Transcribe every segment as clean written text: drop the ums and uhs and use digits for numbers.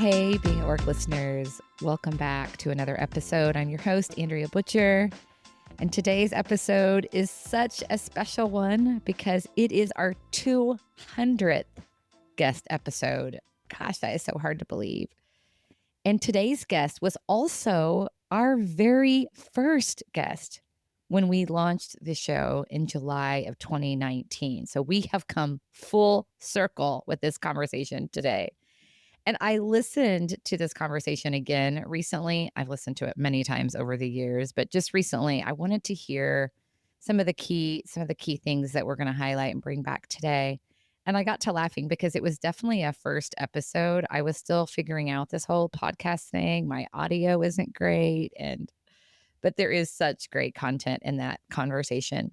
Hey, Being at Work listeners, welcome back to another episode. I'm your host, Andrea Butcher. And today's episode is such a special one because it is our 200th guest episode. Gosh, that is so hard to believe. And today's guest was also our very first guest when we launched the show in July of 2019. So we have come full circle with this conversation today. And I listened to this conversation again recently. I've listened to it many times over the years, but just recently I wanted to hear some of the key things that we're going to highlight and bring back today. And I got to laughing because it was definitely a first episode. I was still figuring out this whole podcast thing. My audio isn't great, but there is such great content in that conversation.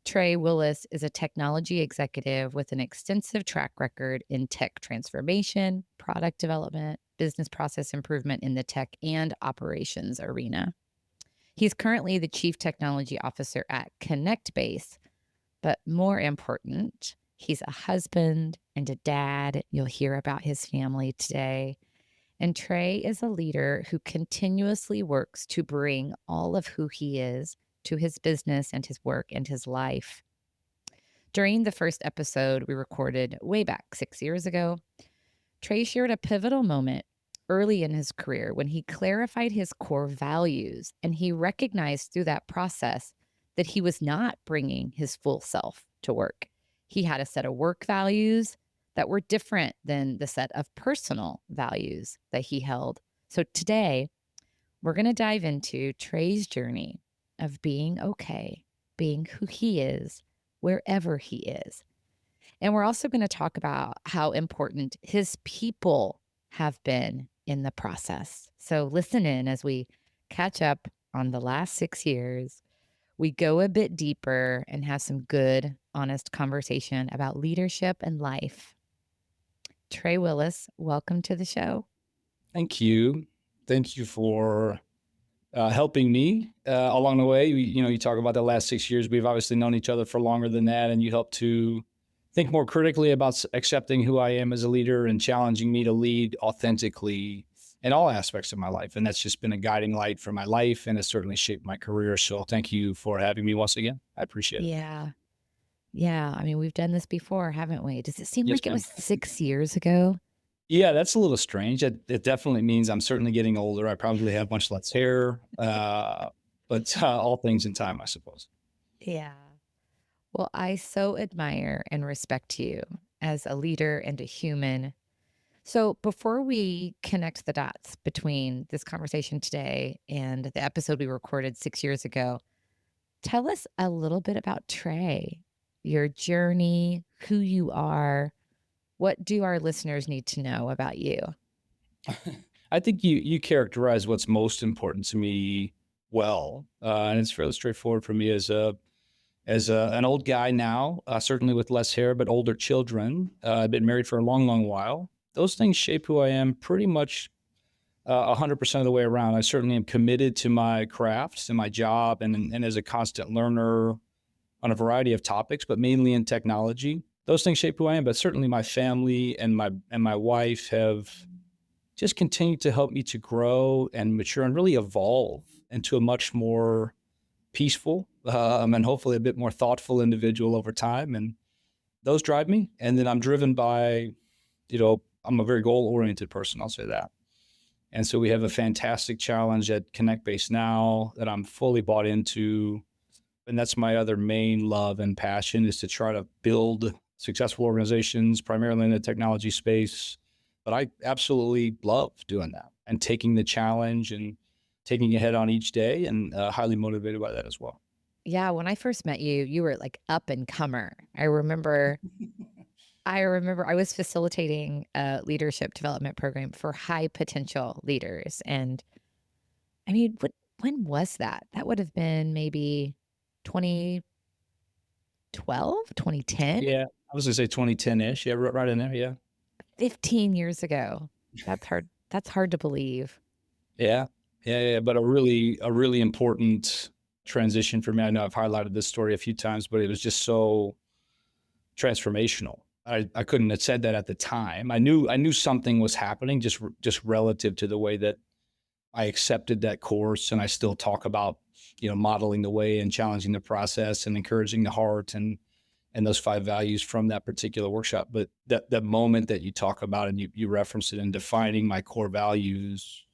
Trey Willis is a technology executive with an extensive track record in tech transformation, product development, business process improvement in the tech and operations arena. He's currently the Chief Technology Officer at ConnectBase, but more important, he's a husband and a dad. You'll hear about his family today. And Trey is a leader who continuously works to bring all of who he is to his business and his work and his life. During the first episode we recorded way back 6 years ago, Trey shared a pivotal moment early in his career when he clarified his core values, and he recognized through that process that he was not bringing his full self to work. He had a set of work values that were different than the set of personal values that he held. So today, we're going to dive into Trey's journey of being okay, being who he is, wherever he is. And we're also going to talk about how important his people have been in the process. So listen in as we catch up on the last 6 years. We go a bit deeper and have some good, honest conversation about leadership and life. Trey Willis, welcome to the show. Thank you. Thank you for helping me along the way. You talk about the last 6 years. We've obviously known each other for longer than that, and you help to think more critically about accepting who I am as a leader and challenging me to lead authentically in all aspects of my life. And that's just been a guiding light for my life, and it's certainly shaped my career. So thank you for having me once again. I appreciate it. Yeah. I mean, we've done this before, haven't we? Does it seem Yes, like it ma'am. was 6 years ago? Yeah, that's a little strange. It definitely means I'm certainly getting older. I probably have much less hair, but all things in time, I suppose. Yeah. Well, I so admire and respect you as a leader and a human. So before we connect the dots between this conversation today and the episode we recorded 6 years ago, tell us a little bit about Trey, your journey, who you are. What do our listeners need to know about you? I think you characterize what's most important to me well, and it's fairly straightforward for me as an old guy now, certainly with less hair, but older children. I've been married for a long, long while. Those things shape who I am pretty much 100% of the way around. I certainly am committed to my craft and my job, and as a constant learner on a variety of topics, but mainly in technology. Those things shape who I am, but certainly my family and my wife have just continued to help me to grow and mature and really evolve into a much more peaceful and hopefully a bit more thoughtful individual over time. And those drive me. And then I'm driven by, I'm a very goal-oriented person, I'll say that. And so we have a fantastic challenge at ConnectBase now that I'm fully bought into. And that's my other main love and passion, is to try to build successful organizations, primarily in the technology space. But I absolutely love doing that and taking the challenge and taking it head on each day, and highly motivated by that as well. Yeah, when I first met you, you were like up and comer. I remember I was facilitating a leadership development program for high potential leaders. And I mean, when was that? That would have been maybe 2012, 2010? Yeah, I was going to say 2010-ish. Yeah, right in there. Yeah. 15 years ago. That's hard. That's hard to believe. Yeah. But a really important transition for me. I know I've highlighted this story a few times, but it was just so transformational. I couldn't have said that at the time. I knew something was happening just relative to the way that I accepted that course, and I still talk about, modeling the way and challenging the process and encouraging the heart and those 5 values from that particular workshop. But that moment that you talk about and you reference it in defining my core values,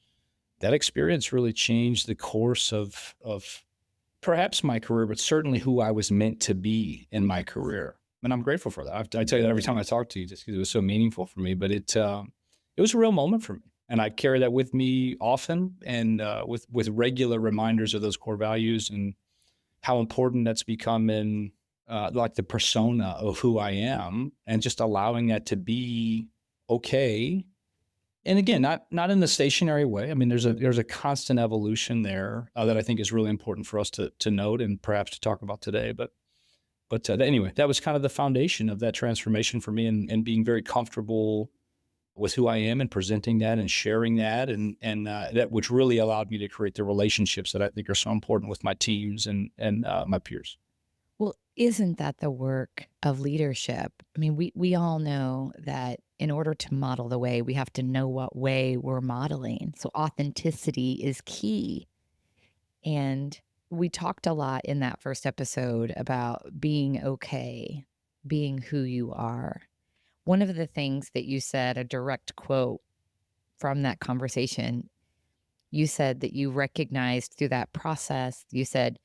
that experience really changed the course of perhaps my career, but certainly who I was meant to be in my career. And I'm grateful for that. I tell you that every time I talk to you, just because it was so meaningful for me. But it was a real moment for me, and I carry that with me often, and with regular reminders of those core values and how important that's become in like the persona of who I am, and just allowing that to be okay. And again, not in the stationary way. I mean, there's a constant evolution there that I think is really important for us to note and perhaps to talk about today. But anyway, that was kind of the foundation of that transformation for me, and being very comfortable with who I am and presenting that and sharing that, and that, which really allowed me to create the relationships that I think are so important with my teams and my peers. Well, isn't that the work of leadership? I mean, we all know that in order to model the way, we have to know what way we're modeling. So authenticity is key. And we talked a lot in that first episode about being okay, being who you are. One of the things that you said, a direct quote from that conversation, you said that you recognized through that process, you said,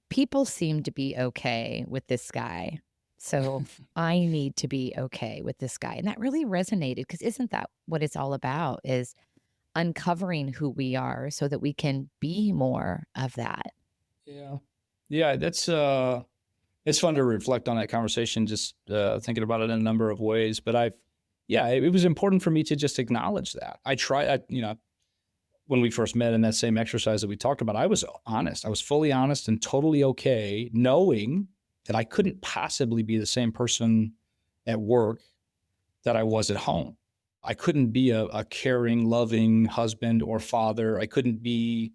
people seem to be okay with this guy. So I need to be okay with this guy. And that really resonated, because isn't that what it's all about, is uncovering who we are so that we can be more of that. Yeah. Yeah, that's it's fun to reflect on that conversation, just thinking about it in a number of ways. But yeah, it was important for me to just acknowledge that. When we first met in that same exercise that we talked about, I was honest. I was fully honest and totally okay, knowing that I couldn't possibly be the same person at work that I was at home. I couldn't be a caring, loving husband or father. I couldn't be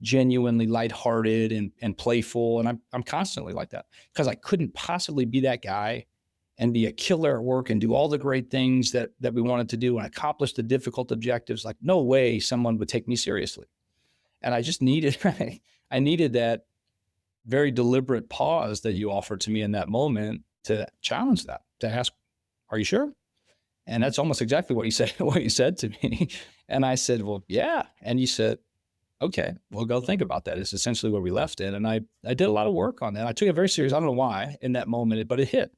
genuinely lighthearted and playful. And I'm constantly like that, because I couldn't possibly be that guy and be a killer at work and do all the great things that we wanted to do and accomplish the difficult objectives. Like, no way someone would take me seriously. And I just needed, I needed that very deliberate pause that you offered to me in that moment to challenge that, to ask, are you sure? And that's almost exactly what you said to me. And I said, well, yeah. And you said, okay, well, go think about that. It's essentially where we left it. And I did a lot of work on that. I took it very serious. I don't know why in that moment, but it hit.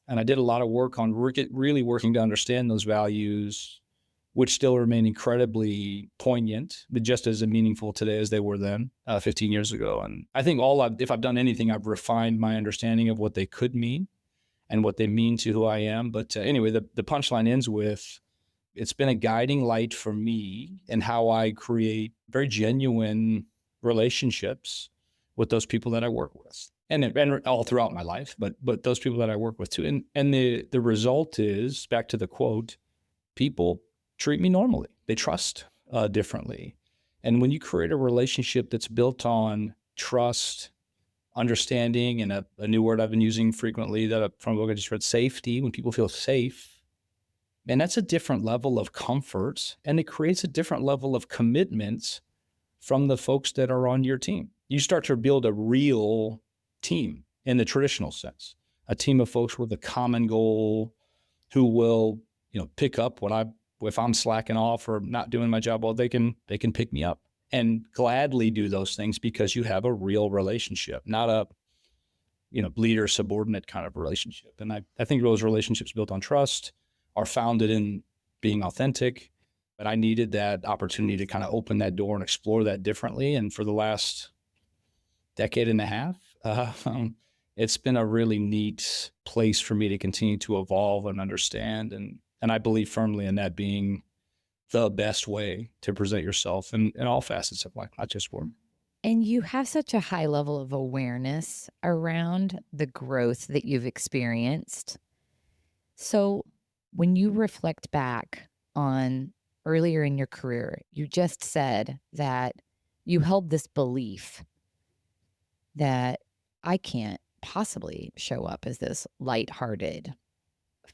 And I did a lot of work on really working to understand those values, which still remain incredibly poignant, but just as meaningful today as they were then, 15 years ago. And I think if I've done anything, I've refined my understanding of what they could mean and what they mean to who I am. But anyway, the punchline ends with, it's been a guiding light for me in how I create very genuine relationships with those people that I work with, and all throughout my life, but those people that I work with too. And the result is, back to the quote, people treat me normally. They trust differently. And when you create a relationship that's built on trust, understanding, and a new word I've been using frequently from a book I just read, safety, when people feel safe, and that's a different level of comfort, and it creates a different level of commitment from the folks that are on your team. You start to build a real team in the traditional sense, a team of folks with a common goal who will, pick up if I'm slacking off or not doing my job well, they can pick me up and gladly do those things, because you have a real relationship, not a, leader subordinate kind of relationship. And I think those relationships built on trust are founded in being authentic. But I needed that opportunity to kind of open that door and explore that differently. And for the last decade and a half, it's been a really neat place for me to continue to evolve and understand. And I believe firmly in that being the best way to present yourself in all facets of life, not just work. And you have such a high level of awareness around the growth that you've experienced. So when you reflect back on earlier in your career, you just said that you held this belief that I can't possibly show up as this lighthearted,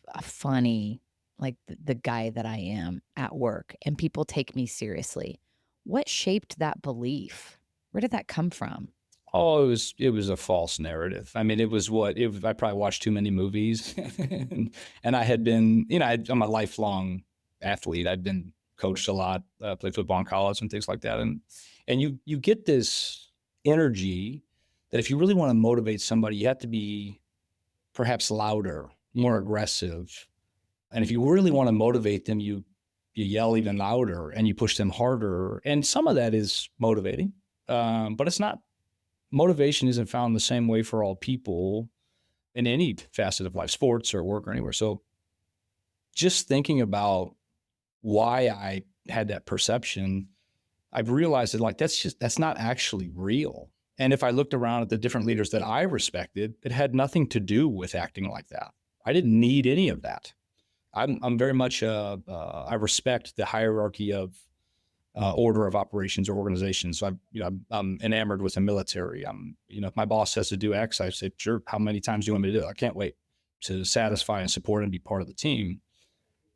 a funny, like the guy that I am at work, and people take me seriously. What shaped that belief? Where did that come from? Oh, it was a false narrative. I mean, I probably watched too many movies, and I had been, I'm a lifelong athlete. I'd been coached a lot, played football in college and things like that, and you get this energy that if you really want to motivate somebody, you have to be perhaps louder, more aggressive, and if you really want to motivate them, you yell even louder and you push them harder, and some of that is motivating, but it's not. Motivation isn't found the same way for all people in any facet of life, sports or work or anywhere. So just thinking about why I had that perception, I've realized that that's not actually real. And if I looked around at the different leaders that I respected, it had nothing to do with acting like that. I didn't need any of that. I'm very much, I respect the hierarchy of order of operations or organizations. So I'm enamored with the military. If my boss says to do X, I say, sure. How many times do you want me to do it? I can't wait to satisfy and support and be part of the team.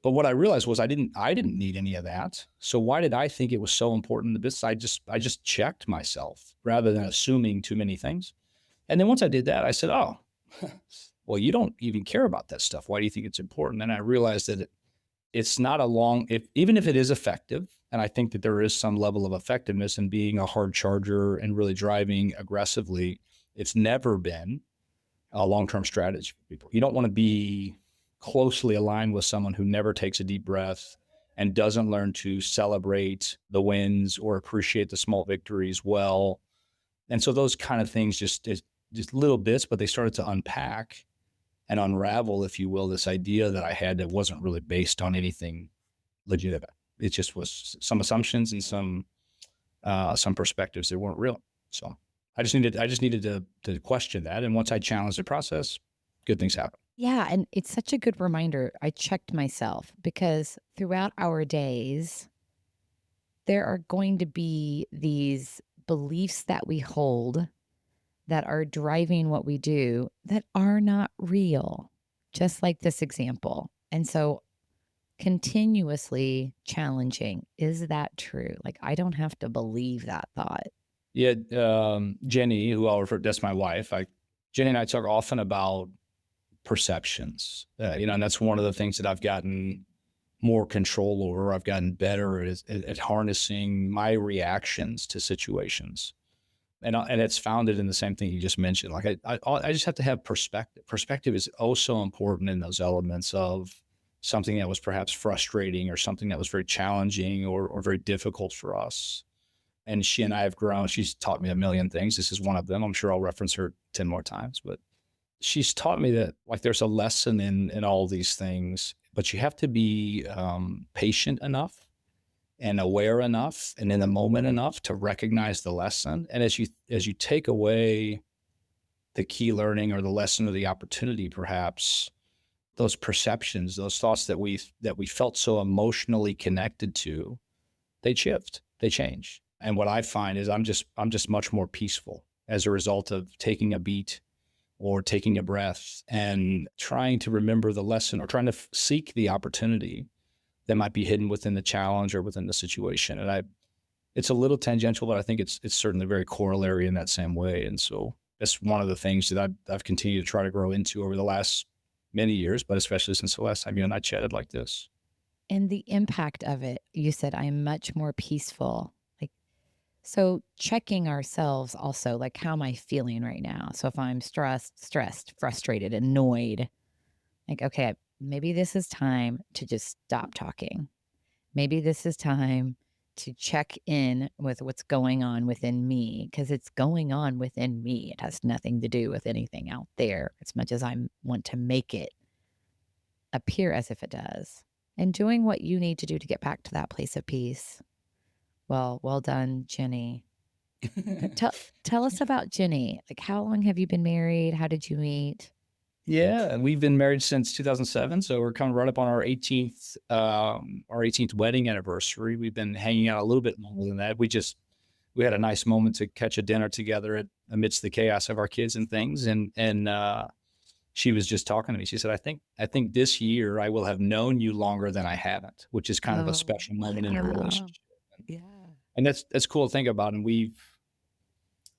But what I realized was I didn't need any of that. So why did I think it was so important in the business? I just checked myself rather than assuming too many things. And then once I did that, I said, oh, well, you don't even care about that stuff. Why do you think it's important? And I realized that it's not even if it is effective, and I think that there is some level of effectiveness in being a hard charger and really driving aggressively, it's never been a long-term strategy for people. You don't want to be closely aligned with someone who never takes a deep breath and doesn't learn to celebrate the wins or appreciate the small victories well. And so those kind of things, just little bits, but they started to unpack and unravel, if you will, this idea that I had that wasn't really based on anything legitimate. It just was some assumptions and some perspectives that weren't real. So I just needed to question that. And once I challenged the process, good things happen. Yeah, and it's such a good reminder. I checked myself because throughout our days, there are going to be these beliefs that we hold that are driving what we do that are not real, just like this example. And so continuously challenging, is that true? Like, I don't have to believe that thought. Yeah, Jenny, who I'll refer to, that's my wife. Jenny and I talk often about perceptions, and that's one of the things that I've gotten more control over. I've gotten better at harnessing my reactions to situations. And it's founded in the same thing you just mentioned. Like I just have to have perspective. Perspective is oh so important in those elements of something that was perhaps frustrating or something that was very challenging or very difficult for us. And she and I have grown. She's taught me a million things. This is one of them. I'm sure I'll reference her 10 more times, but she's taught me that like there's a lesson in all these things, but you have to be patient enough and aware enough and in the moment enough to recognize the lesson. And as you take away the key learning or the lesson or the opportunity, perhaps those perceptions, those thoughts that we felt so emotionally connected to, they shift, they change. And what I find is I'm just much more peaceful as a result of taking a beat or taking a breath and trying to remember the lesson or trying to seek the opportunity that might be hidden within the challenge or within the situation. And it's a little tangential, but I think it's certainly very corollary in that same way. And so that's one of the things that I've continued to try to grow into over the last many years, but especially since the last time you and I chatted like this. And the impact of it, you said, I'm much more peaceful. Like, so checking ourselves also, like, how am I feeling right now? So if I'm stressed, frustrated, annoyed, like, okay, maybe this is time to just stop talking. Maybe this is time to check in with what's going on within me, because it's going on within me. It has nothing to do with anything out there as much as I want to make it appear as if it does. And doing what you need to do to get back to that place of peace. Well done, Jenny. Tell us about Jenny. Like, how long have you been married? How did you meet? Yeah, we've been married since 2007, so we're coming right up on our 18th wedding anniversary. We've been hanging out a little bit longer than that. We had a nice moment to catch a dinner together amidst the chaos of our kids and things, and she was just talking to me. She said, I think this year I will have known you longer than I haven't, which is kind of a Oh, special moment in a wow. relationship. Yeah. And that's cool to think about. And we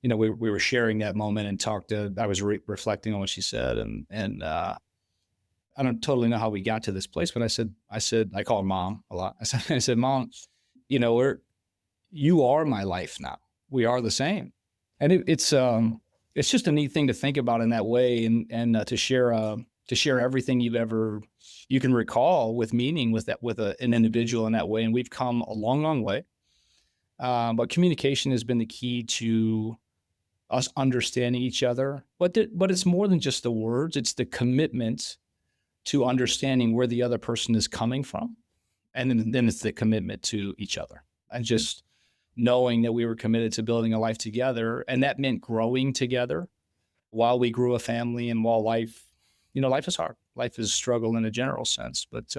were sharing that moment and I was reflecting on what she said. And I don't totally know how we got to this place, but I call her mom a lot. I said, Mom, you know, you are my life now. We are the same. And it's just a neat thing to think about in that way, and to share everything you can recall with meaning with an individual in that way. And we've come a long, long way. But communication has been the key to us understanding each other. But it's more than just the words. It's the commitment to understanding where the other person is coming from. And then it's the commitment to each other. And just knowing that we were committed to building a life together. And that meant growing together while we grew a family, and while life is hard. Life is a struggle in a general sense. But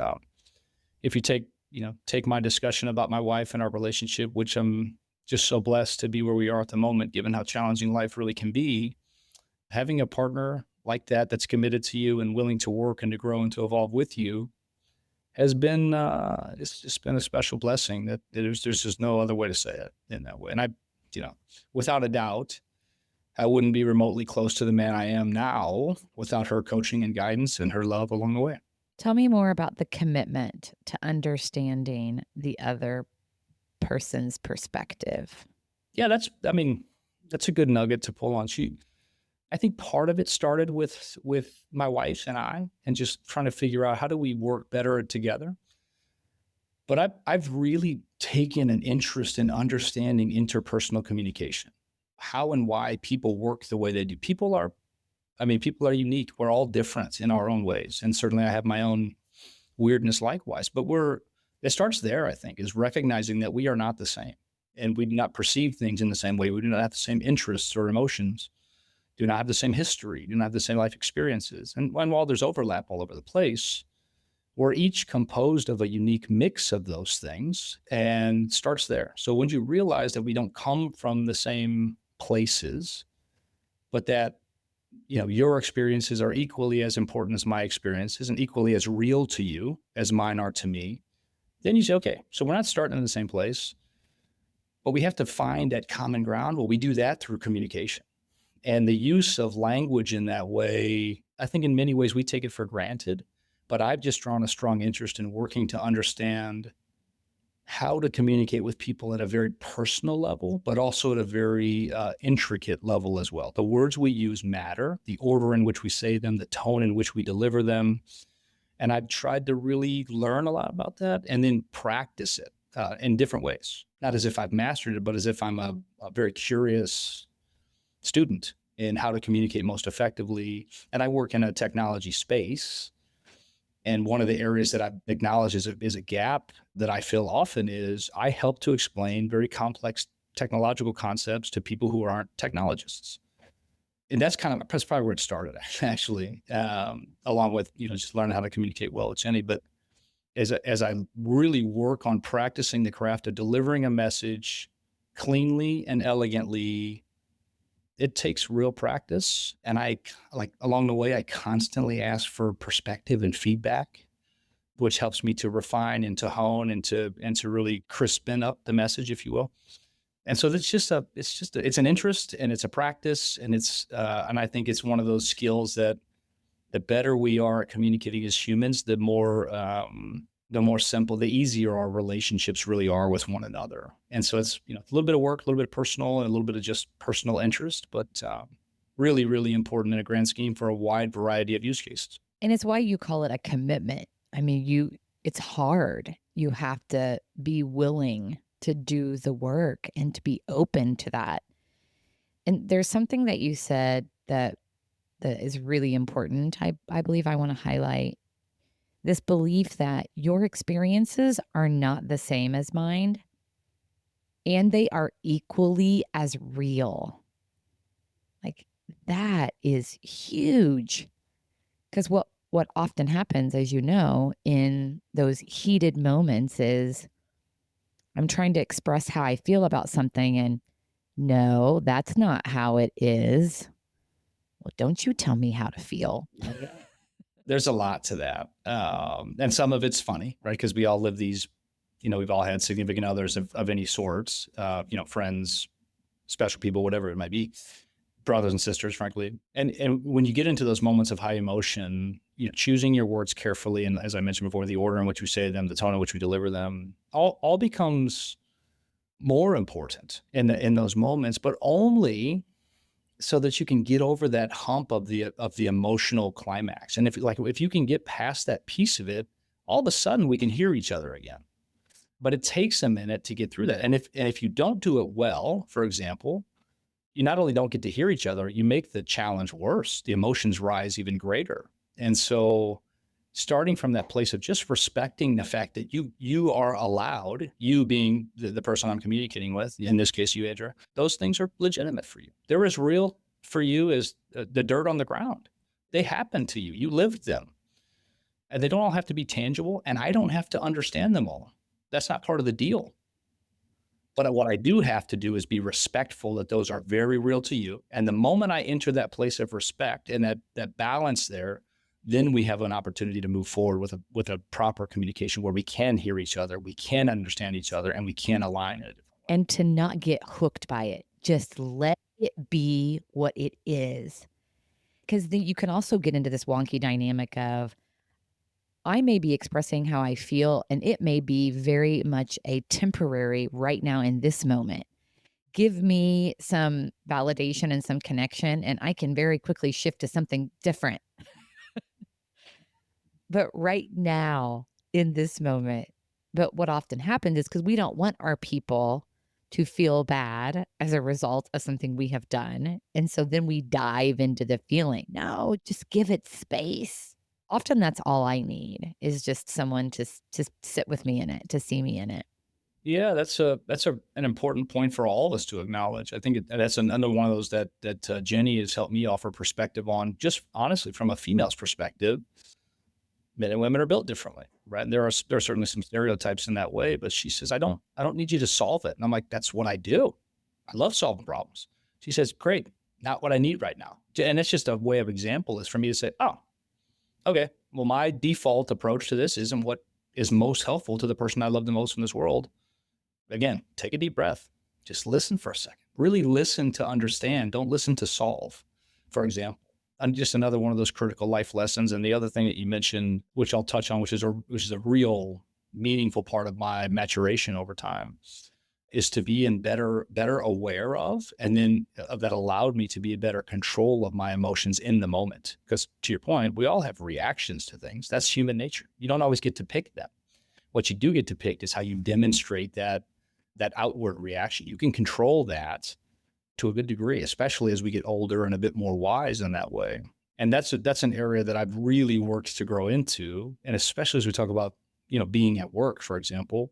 if you take my discussion about my wife and our relationship, which I'm just so blessed to be where we are at the moment, given how challenging life really can be, having a partner like that that's committed to you and willing to work and to grow and to evolve with you has been it's just been a special blessing that there's just no other way to say it in that way. And without a doubt, I wouldn't be remotely close to the man I am now without her coaching and guidance and her love along the way. Tell me more about the commitment to understanding the other person's perspective. Yeah, that's a good nugget to pull on. I think part of it started with my wife and I, and just trying to figure out how do we work better together. But I've really taken an interest in understanding interpersonal communication, how and why people work the way they do. People are unique. We're all different in our own ways. And certainly I have my own weirdness likewise, but it starts there, I think, is recognizing that we are not the same, and we do not perceive things in the same way. We do not have the same interests or emotions, do not have the same history, do not have the same life experiences. And while there's overlap all over the place, we're each composed of a unique mix of those things, and starts there. So when you realize that we don't come from the same places, but that your experiences are equally as important as my experiences and equally as real to you as mine are to me, then you say, okay, so we're not starting in the same place, but we have to find that common ground. Well, we do that through communication. And the use of language in that way, I think in many ways we take it for granted, but I've just drawn a strong interest in working to understand how to communicate with people at a very personal level, but also at a very intricate level as well. The words we use matter, the order in which we say them, the tone in which we deliver them. And I've tried to really learn a lot about that and then practice it in different ways. Not as if I've mastered it, but as if I'm a very curious student in how to communicate most effectively. And I work in a technology space. And one of the areas that I've acknowledged is a gap that I feel often is I help to explain very complex technological concepts to people who aren't technologists. And that's probably where it started, actually, along with, just learning how to communicate well with Jenny. But as I really work on practicing the craft of delivering a message cleanly and elegantly, it takes real practice. And along the way, I constantly ask for perspective and feedback, which helps me to refine and to hone and to really crispen up the message, if you will. And so it's an interest, and it's a practice, and and I think it's one of those skills that the better we are at communicating as humans, the more simple, the easier our relationships really are with one another. And so it's, a little bit of work, a little bit of personal, and a little bit of just personal interest, but really, really important in a grand scheme for a wide variety of use cases. And it's why you call it a commitment. I mean, it's hard. You have to be willing to do the work and to be open to that. And there's something that you said that is really important. I believe I want to highlight this belief that your experiences are not the same as mine, and they are equally as real. Like, that is huge. Because what often happens, as you know, in those heated moments is I'm trying to express how I feel about something, and no, that's not how it is. Well, don't you tell me how to feel. There's a lot to that. And some of it's funny, right? Because we all live these, we've all had significant others of any sorts, friends, special people, whatever it might be, brothers and sisters, frankly. And when you get into those moments of high emotion, choosing your words carefully, and as I mentioned before, the order in which we say them, the tone in which we deliver them, all becomes more important in those moments, but only so that you can get over that hump of the emotional climax. And if you can get past that piece of it, all of a sudden we can hear each other again. But it takes a minute to get through that. And if you don't do it well, for example, you not only don't get to hear each other, you make the challenge worse. The emotions rise even greater. And so starting from that place of just respecting the fact that you are allowed, you being the person I'm communicating with, in this case, you, Andrea, those things are legitimate for you. They're as real for you as the dirt on the ground. They happen to you. You lived them. And they don't all have to be tangible, and I don't have to understand them all. That's not part of the deal. But what I do have to do is be respectful that those are very real to you. And the moment I enter that place of respect and that balance there, then we have an opportunity to move forward with a proper communication where we can hear each other, we can understand each other, and we can align it. And to not get hooked by it, just let it be what it is. Because then you can also get into this wonky dynamic of, I may be expressing how I feel, and it may be very much a temporary right now in this moment. Give me some validation and some connection, and I can very quickly shift to something different. But right now, in this moment, but what often happens is because we don't want our people to feel bad as a result of something we have done. And so then we dive into the feeling. No, just give it space. Often that's all I need is just someone to sit with me in it, to see me in it. Yeah, that's an important point for all of us to acknowledge. I think that's another one of those that Jenny has helped me offer perspective on, just honestly from a female's perspective. Men and women are built differently, right? And there are certainly some stereotypes in that way, but she says, I don't need you to solve it. And I'm like, that's what I do. I love solving problems. She says, great, not what I need right now. And it's just a way of example is for me to say, oh, okay, well, my default approach to this isn't what is most helpful to the person I love the most in this world. Again, take a deep breath. Just listen for a second. Really listen to understand. Don't listen to solve, for example. And just another one of those critical life lessons. And the other thing that you mentioned, which I'll touch on, which is a real meaningful part of my maturation over time, is to be better aware of, and then that allowed me to be in better control of my emotions in the moment. Because to your point, we all have reactions to things. That's human nature. You don't always get to pick them. What you do get to pick is how you demonstrate that outward reaction. You can control that to a good degree, especially as we get older and a bit more wise in that way. And that's an area that I've really worked to grow into. And especially as we talk about, being at work, for example,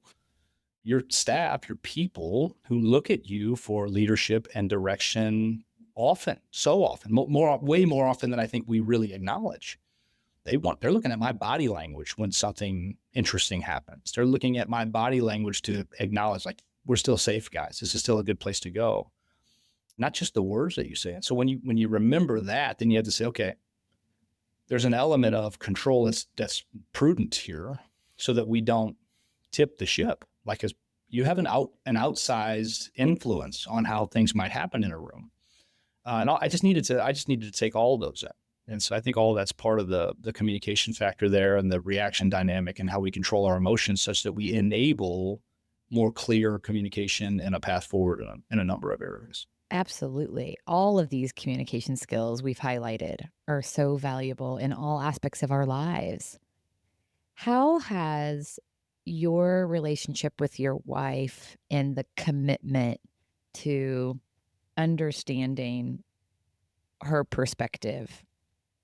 your staff, your people who look at you for leadership and direction often, so often, way more often than I think we really acknowledge. They're looking at my body language when something interesting happens. They're looking at my body language to acknowledge, like, we're still safe, guys. This is still a good place to go. Not just the words that you say. And so when you remember that, then you have to say, okay, there's an element of control that's prudent here so that we don't tip the ship. Like, as you have an outsized influence on how things might happen in a room. And I just needed to take all of those in. And so I think all that's part of the communication factor there, and the reaction dynamic, and how we control our emotions such that we enable more clear communication and a path forward in a number of areas. Absolutely. All of these communication skills we've highlighted are so valuable in all aspects of our lives. How has your relationship with your wife and the commitment to understanding her perspective,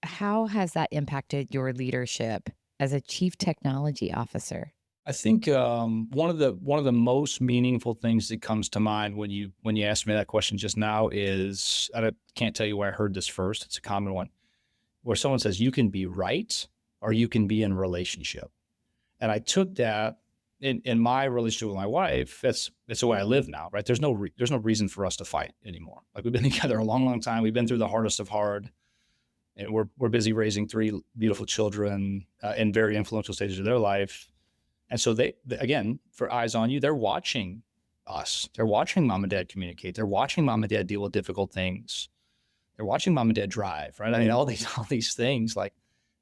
how has that impacted your leadership as a chief technology officer? I think one of the most meaningful things that comes to mind when you asked me that question just now is, I can't tell you where I heard this first. It's a common one, where someone says you can be right or you can be in relationship. And I took that in my relationship with my wife. That's the way I live now, right? There's no reason for us to fight anymore. Like, we've been together a long, long time. We've been through the hardest of hard. and we're busy raising three beautiful children in very influential stages of their life. And so again, for eyes on you, they're watching us. They're watching mom and dad communicate. They're watching mom and dad deal with difficult things. They're watching mom and dad drive, right? I mean, all these things, like,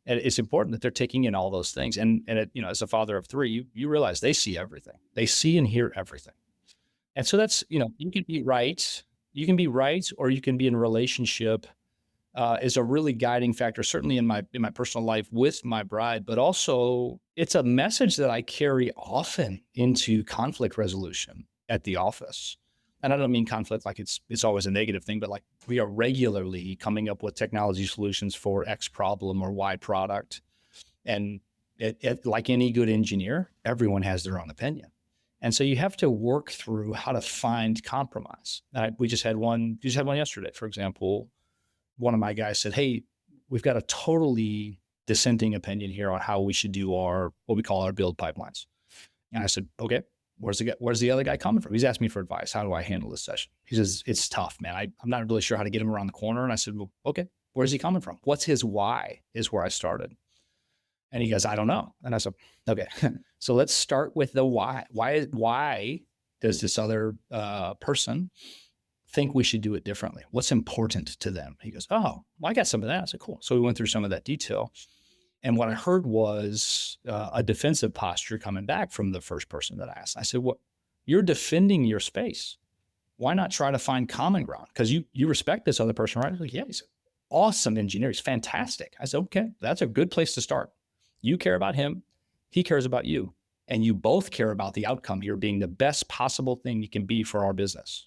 and it's important that they're taking in all those things. And as a father of three, you realize they see everything. They see and hear everything. And so that's, you can be right. You can be right, or you can be in a relationship is a really guiding factor, certainly in my personal life with my bride, but also it's a message that I carry often into conflict resolution at the office. And I don't mean conflict like it's always a negative thing, but like we are regularly coming up with technology solutions for X problem or Y product. And like any good engineer, everyone has their own opinion. And so you have to work through how to find compromise. We just had one yesterday, for example. One of my guys said, "Hey, we've got a totally dissenting opinion here on how we should do what we call our build pipelines." And I said, "Okay, where's the other guy coming from?" He's asked me for advice. How do I handle this session? He says, "It's tough, man. I'm not really sure how to get him around the corner." And I said, "Well, okay, where's he coming from? What's his why?" Is where I started. And he goes, "I don't know." And I said, "Okay, so let's start with the why. Why does this other person think we should do it differently? What's important to them?" He goes, "Oh, well, I got some of that." I said, "Cool." So we went through some of that detail. And what I heard was a defensive posture coming back from the first person that I asked. I said, "Well, you're defending your space. Why not try to find common ground? Because you respect this other person, right?" He's like, "Yeah." He's an awesome engineer. He's fantastic. I said, "Okay, that's a good place to start. You care about him. He cares about you. And you both care about the outcome here being the best possible thing you can be for our business.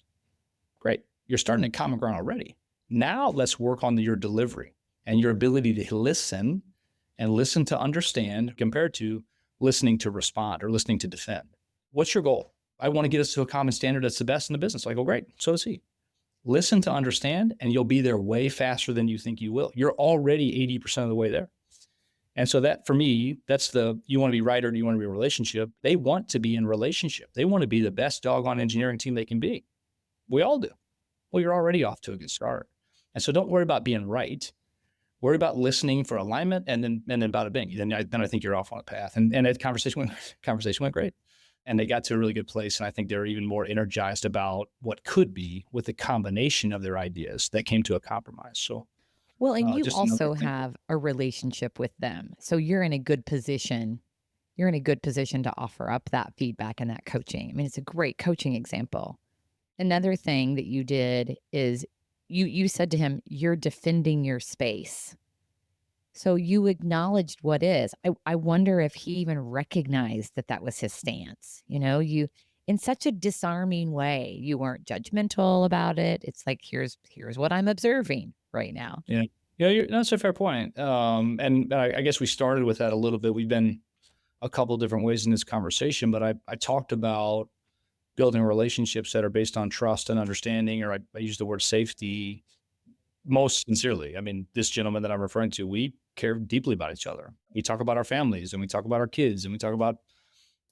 Great. You're starting at common ground already. Now let's work on your delivery and your ability to listen and listen to understand compared to listening to respond or listening to defend. What's your goal? I want to get us to a common standard that's the best in the business." I go, "Great. So does he." Listen to understand, and you'll be there way faster than you think you will. You're already 80% of the way there. And so that, for me, that's you want to be right or do you want to be in a relationship? They want to be in relationship. They want to be the best doggone engineering team they can be. We all do. Well, you're already off to a good start. And so don't worry about being right. Worry about listening for alignment, and then bada bing. Then I think you're off on a path. And that conversation went great. And they got to a really good place. And I think they're even more energized about what could be with the combination of their ideas that came to a compromise. So Well, and you just another also example. have a relationship with them. So you're in a good position. You're in a good position to offer up that feedback and that coaching. I mean, it's a great coaching example. Another thing that you did is you said to him, "You're defending your space." So you acknowledged what is. I wonder if he even recognized that that was his stance. You in such a disarming way. You weren't judgmental about it. It's like, here's what I'm observing right now. Yeah. Yeah, that's a fair point. And I guess we started with that a little bit. We've been a couple different ways in this conversation, but I talked about building relationships that are based on trust and understanding, or I use the word safety most sincerely. I mean, this gentleman that I'm referring to, we care deeply about each other. We talk about our families, and we talk about our kids, and we talk about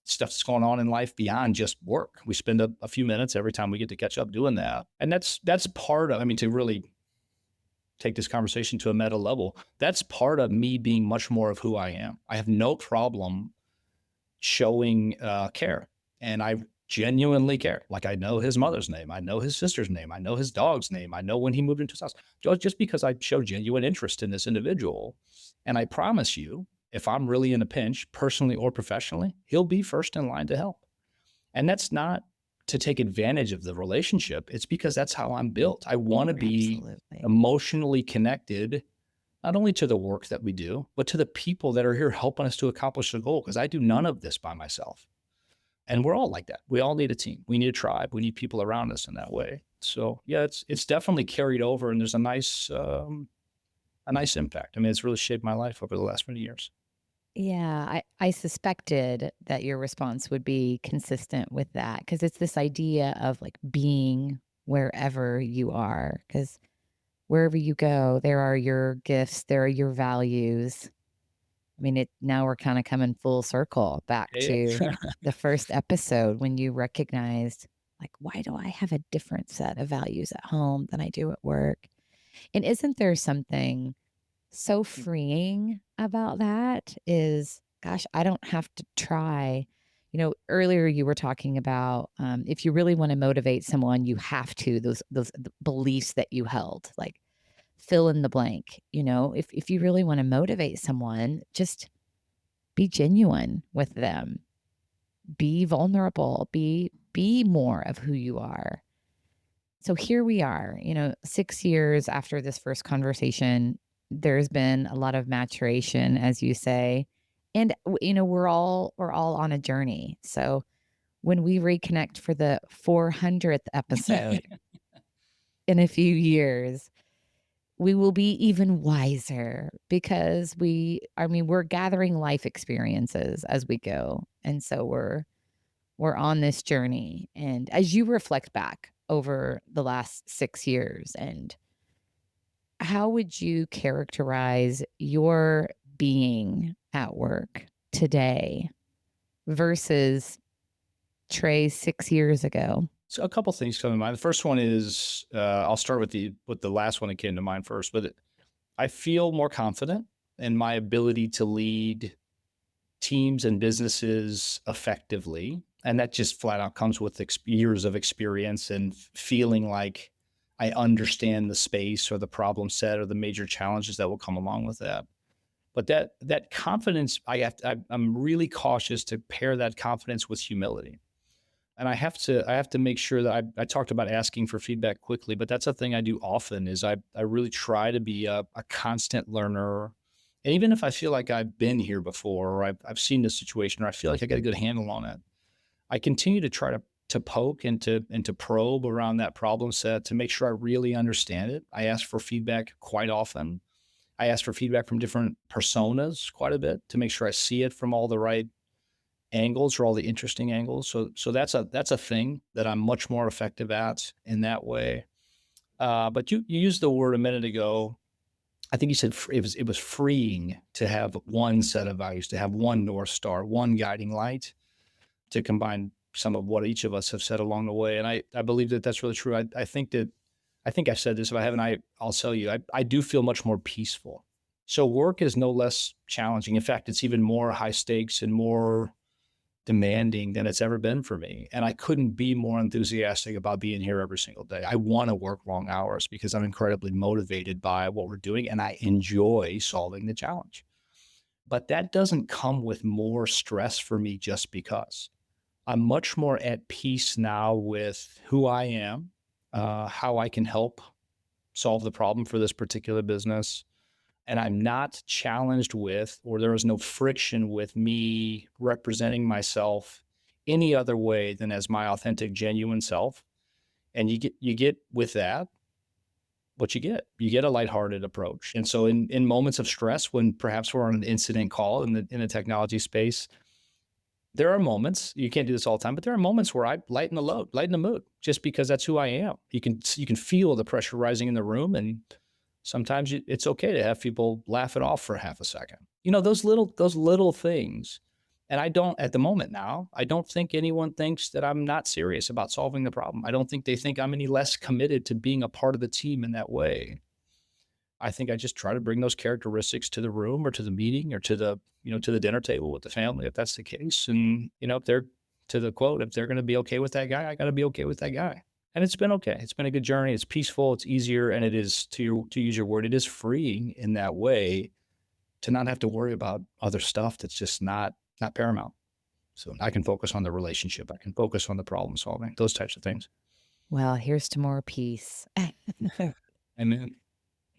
stuff that's going on in life beyond just work. We spend a few minutes every time we get to catch up doing that. And that's part of, I mean, to really take this conversation to a meta level, that's part of me being much more of who I am. I have no problem showing care, and I genuinely care. Like, I know his mother's name, I know his sister's name, I know his dog's name, I know when he moved into his house, just because I show genuine interest in this individual. And I promise you, if I'm really in a pinch, personally or professionally, he'll be first in line to help. And that's not to take advantage of the relationship. It's because that's how I'm built. I want to be Absolutely. emotionally connected, not only to the work that we do, but to the people that are here helping us to accomplish the goal. Because I do none of this by myself. And we're all like that. We all need a team. We need a tribe. We need people around us in that way. So yeah, it's definitely carried over, and there's a nice impact. I mean, it's really shaped my life over the last many years. Yeah, I suspected that your response would be consistent with that, because it's this idea of like being wherever you are, because wherever you go, there are your gifts, there are your values. I mean, now we're kind of coming full circle back Yeah. to the first episode when you recognized, like, why do I have a different set of values at home than I do at work? And isn't there something so freeing about that is, gosh, I don't have to try. Earlier you were talking about if you really want to motivate someone, you have to those beliefs that you held, like fill in the blank. If you really want to motivate someone, just be genuine with them, be vulnerable, be more of who you are. So here we are, 6 years after this first conversation. There's been a lot of maturation, as you say. And we're all on a journey. So when we reconnect for the 400th episode in a few years, we will be even wiser because we're gathering life experiences as we go. And so we're on this journey. And as you reflect back over the last 6 years, and how would you characterize your being at work today versus Trey 6 years ago? So a couple things come to mind. The first one is I'll start with the last one that came to mind first, but I feel more confident in my ability to lead teams and businesses effectively. And that just flat out comes with years of experience and feeling like I understand the space or the problem set or the major challenges that will come along with that. But that confidence, I'm really cautious to pair that confidence with humility. And I have to make sure that I talked about asking for feedback quickly, but that's a thing I do often is I really try to be a constant learner. And even if I feel like I've been here before or I've seen this situation or I feel like I got a good handle on it, I continue to try to poke and to probe around that problem set to make sure I really understand it. I ask for feedback quite often. I ask for feedback from different personas quite a bit to make sure I see it from all the right angles or all the interesting angles. So that's a thing that I'm much more effective at in that way. But you used the word a minute ago. I think you said it was freeing to have one set of values, to have one North Star, one guiding light, to combine some of what each of us have said along the way. And I believe that that's really true. I think I've said this. If I haven't, I'll tell you. I do feel much more peaceful. So work is no less challenging. In fact, it's even more high stakes and more demanding than it's ever been for me. And I couldn't be more enthusiastic about being here every single day. I want to work long hours because I'm incredibly motivated by what we're doing and I enjoy solving the challenge. But that doesn't come with more stress for me just because. I'm much more at peace now with who I am, how I can help solve the problem for this particular business, and I'm not challenged with, or there is no friction with me representing myself any other way than as my authentic, genuine self. And you get with that what you get. You get a lighthearted approach. And so in moments of stress, when perhaps we're on an incident call in the technology space, there are moments, you can't do this all the time, but there are moments where I lighten the load, lighten the mood, just because that's who I am. You can feel the pressure rising in the room, and sometimes it's okay to have people laugh it off for half a second. Those little things. And I don't, at the moment now, I don't think anyone thinks that I'm not serious about solving the problem. I don't think they think I'm any less committed to being a part of the team in that way. I think I just try to bring those characteristics to the room or to the meeting or to the dinner table with the family, if that's the case. And, if they're, to the quote, if they're going to be okay with that guy, I got to be okay with that guy. And it's been okay. It's been a good journey. It's peaceful. It's easier. And it is, to use your word, it is freeing in that way to not have to worry about other stuff that's just not paramount. So I can focus on the relationship. I can focus on the problem solving, those types of things. Well, here's to more peace. Amen.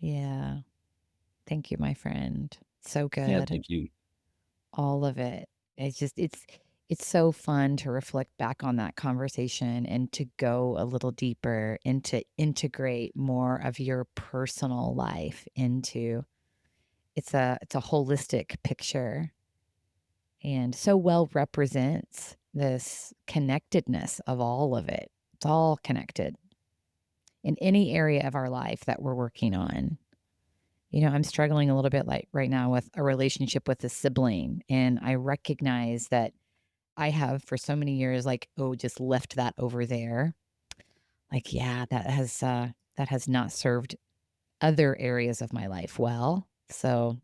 Yeah. Thank you, my friend. So Yeah, good. thank you. All of it. It's so fun to reflect back on that conversation and to go a little deeper and to integrate more of your personal life into it's a holistic picture and so well represents this connectedness of all of it. It's all connected in any area of our life that we're working on. I'm struggling a little bit like right now with a relationship with a sibling. And I recognize that I have for so many years, like, oh, just left that over there. Like, yeah, that has not served other areas of my life well. So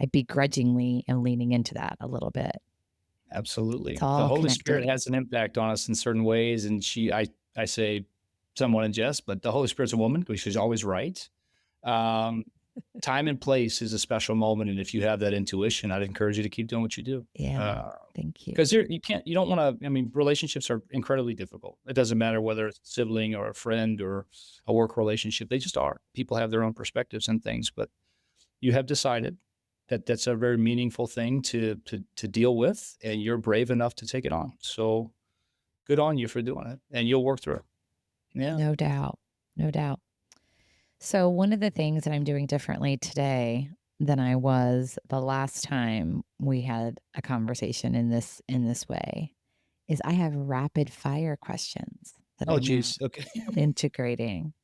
I begrudgingly am leaning into that a little bit. Absolutely. It's The all Holy Spirit connected. has an impact on us in certain ways. And I say somewhat in jest, but the Holy Spirit's a woman because she's always right. Um, Time and place is a special moment. And if you have that intuition, I'd encourage you to keep doing what you do. Yeah. Thank you. Because you don't want to, I mean, relationships are incredibly difficult. It doesn't matter whether it's a sibling or a friend or a work relationship. They just are. People have their own perspectives and things, but you have decided that that's a very meaningful thing to deal with, and you're brave enough to take it on. So good on you for doing it, and you'll work through it. Yeah. No doubt. No doubt. So one of the things that I'm doing differently today than I was the last time we had a conversation in this way is I have rapid fire questions that Oh, I'm now geez. Okay. integrating.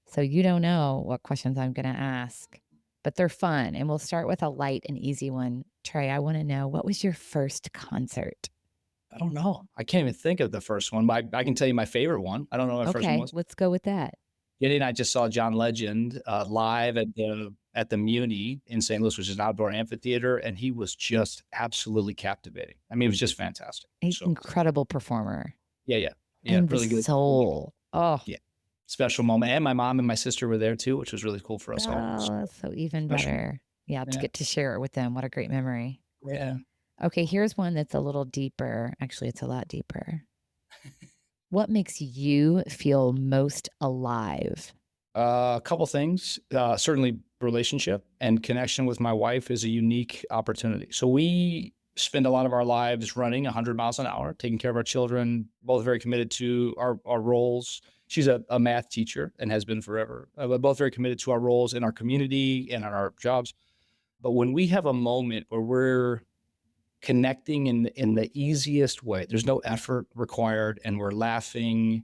So you don't know what questions I'm going to ask, but they're fun. And we'll start with a light and easy one. Trey, I want to know, what was your first concert? I don't know. I can't even think of the first one, but I can tell you my favorite one. I don't know what my first one Okay, was. let's go with that. Yeti and I just saw John Legend live at the Muni in St. Louis, which is an outdoor amphitheater, and he was just absolutely captivating. I mean, it was just fantastic. An So incredible performer. yeah, And the really good. soul. Oh, Yeah, special moment. And my mom and my sister were there too, which was really cool for us all. oh, so even Special. better. Yeah, to Yeah. get to share it with them. What a great memory. Yeah. Okay, here's one that's a little deeper. Actually, it's a lot deeper. What makes you feel most alive? A couple things. Certainly, relationship and connection with my wife is a unique opportunity. So we spend a lot of our lives running 100 miles an hour, taking care of our children, both very committed to our roles. She's a math teacher and has been forever. But both very committed to our roles in our community and in our jobs. But when we have a moment where we're connecting in the easiest way, there's no effort required, and we're laughing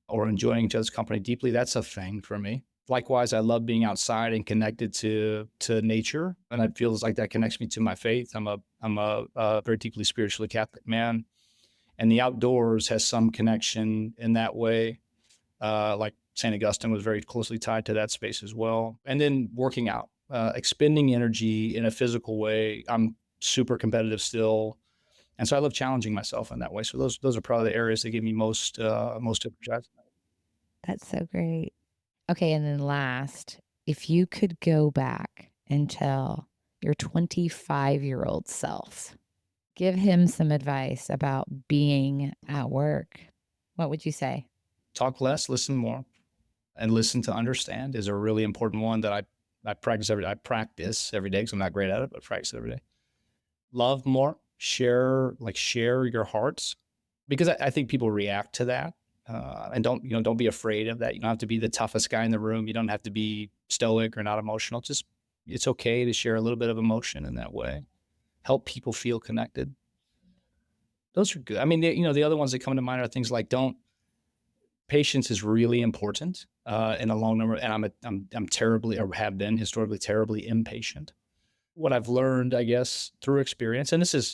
or enjoying each other's company deeply, that's a thing for me. Likewise, I love being outside and connected to nature, and it feels like that connects me to my faith. I'm a very deeply spiritually Catholic man, and the outdoors has some connection in that way. Like St. Augustine was very closely tied to that space as well. And then working out, expending energy in a physical way. I'm super competitive still, and so I love challenging myself in that way. So those are probably the areas that give me most energized. That's so great. Okay, and then last, if you could go back and tell your 25-year-old self, give him some advice about being at work, what would you say? Talk less, listen more, and listen to understand is a really important one that I practice every day because I'm not great at it, but practice it every day. Love more, share your hearts, because I think people react to that. And don't be afraid of that. You don't have to be the toughest guy in the room. You don't have to be stoic or not emotional. Just, it's okay to share a little bit of emotion in that way. Help people feel connected. Those are good. I mean, the other ones that come to mind are things like patience is really important in a long number. And I'm terribly, or have been historically terribly impatient. What I've learned, I guess, through experience, and this is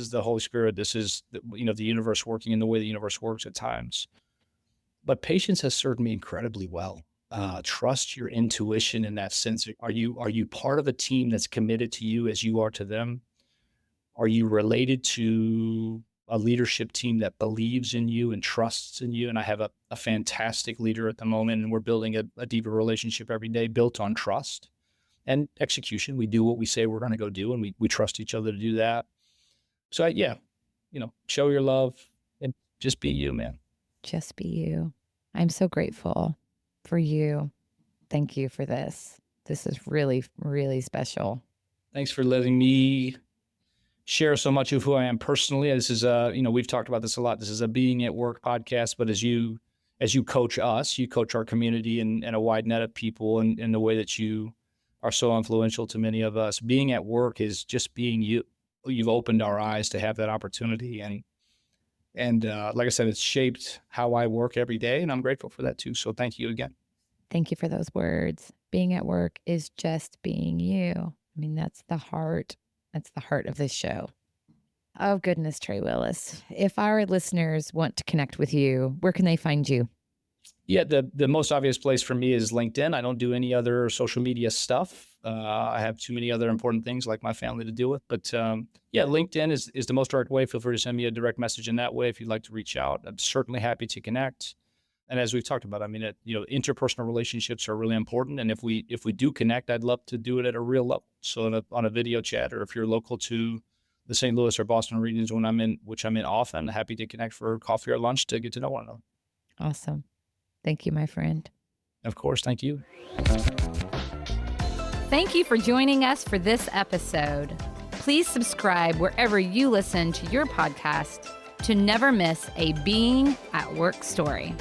the Holy Spirit. This is the universe working in the way the universe works at times. But patience has served me incredibly well. Trust your intuition in that sense. Are you part of a team that's committed to you as you are to them? Are you related to a leadership team that believes in you and trusts in you? And I have a fantastic leader at the moment, and we're building a deeper relationship every day built on trust and execution. We do what we say we're going to go do, and we trust each other to do that. So show your love and just be you, man. Just be you. I'm so grateful for you. Thank you for this. This is really, really special. Thanks for letting me share so much of who I am personally. This is we've talked about this a lot. This is a being at work podcast, but as you coach us, you coach our community and a wide net of people, and in the way that you are so influential to many of us. Being at work is just being you. You've opened our eyes to have that opportunity, and like I said, it's shaped how I work every day, and I'm grateful for that too. So thank you again. Thank you for those words. Being at work is just being you. I mean, that's the heart. That's the heart of this show. Oh, goodness, Trey Willis. If our listeners want to connect with you, where can they find you? Yeah, the most obvious place for me is LinkedIn. I don't do any other social media stuff. I have too many other important things like my family to deal with. But yeah, LinkedIn is the most direct way. Feel free to send me a direct message in that way if you'd like to reach out. I'm certainly happy to connect. And as we've talked about, I mean, interpersonal relationships are really important. And if we do connect, I'd love to do it at a real level. So on a video chat, or if you're local to the St. Louis or Boston regions which I'm in often, happy to connect for coffee or lunch to get to know one another. Awesome. Thank you, my friend. Of course. Thank you. Thank you for joining us for this episode. Please subscribe wherever you listen to your podcast to never miss a Being at Work story.